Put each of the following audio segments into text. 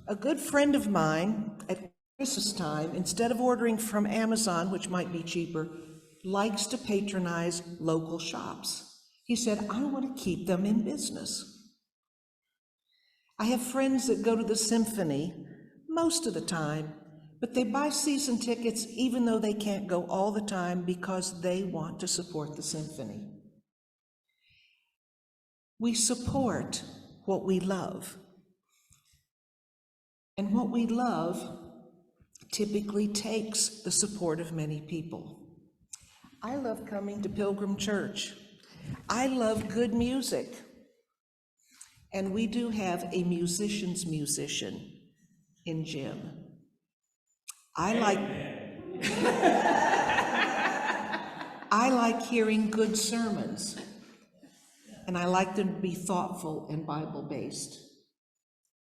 a good friend of mine at Christmas time, instead of ordering from Amazon, which might be cheaper, likes to patronize local shops. He said, I want to keep them in business. I have friends that go to the symphony most of the time, but they buy season tickets even though they can't go all the time because they want to support the symphony. We support what we love. And what we love typically takes the support of many people. I love coming to Pilgrim Church. I love good music. And we do have a musician's musician in Jim. I like hearing good sermons, and I like them to be thoughtful and Bible-based.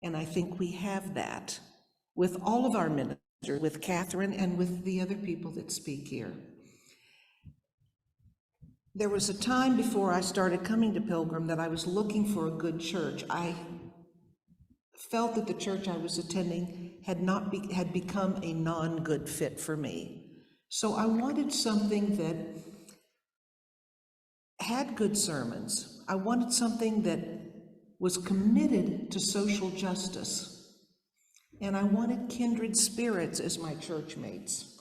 And I think we have that with all of our ministers, with Catherine and with the other people that speak here. There was a time before I started coming to Pilgrim that I was looking for a good church. I felt that the church I was attending had become a non-good fit for me. So I wanted something that had good sermons. I wanted something that was committed to social justice. And I wanted kindred spirits as my church mates.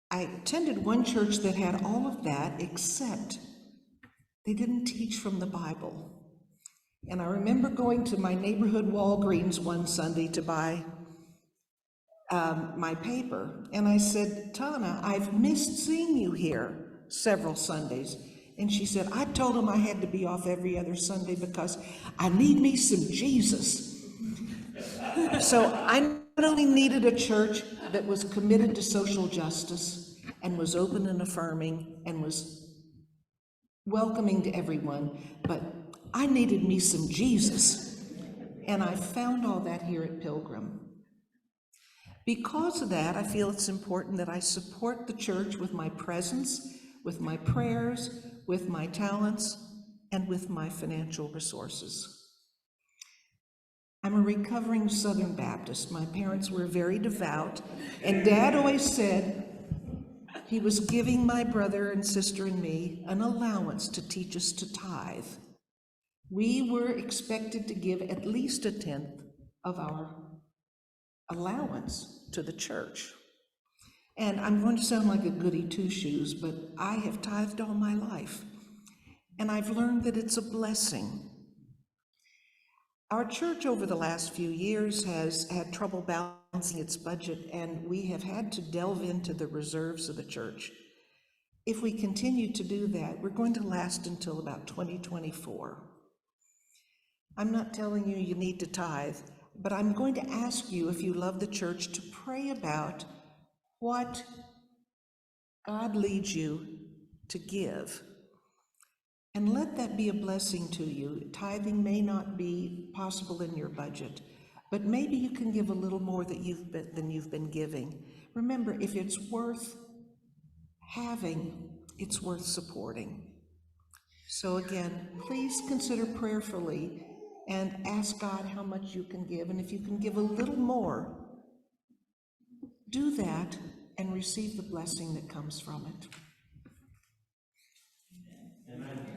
I attended one church that had all of that, except they didn't teach from the Bible. And I remember going to my neighborhood Walgreens one Sunday to buy my paper. And I said, Tana, I've missed seeing you here several Sundays. And she said, I told him I had to be off every other Sunday because I need me some Jesus. So I not only needed a church that was committed to social justice and was open and affirming and was welcoming to everyone, but I needed me some Jesus. And I found all that here at Pilgrim. Because of that, I feel it's important that I support the church with my presence, with my prayers, with my talents, and with my financial resources. I'm a recovering Southern Baptist. My parents were very devout, and Dad always said he was giving my brother and sister and me an allowance to teach us to tithe. We were expected to give at least 1/10 of our allowance to the church. And I'm going to sound like a goody two-shoes, but I have tithed all my life, and I've learned that it's a blessing. Our church over the last few years has had trouble balancing its budget, and we have had to delve into the reserves of the church. If we continue to do that, we're going to last until about 2024. I'm not telling you you need to tithe, but I'm going to ask you, if you love the church, to pray about what God leads you to give. And let that be a blessing to you. Tithing may not be possible in your budget, but maybe you can give a little more than you've been giving. Remember, if it's worth having, it's worth supporting. So again, please consider prayerfully and ask God how much you can give. And if you can give a little more, do that and receive the blessing that comes from it. Amen.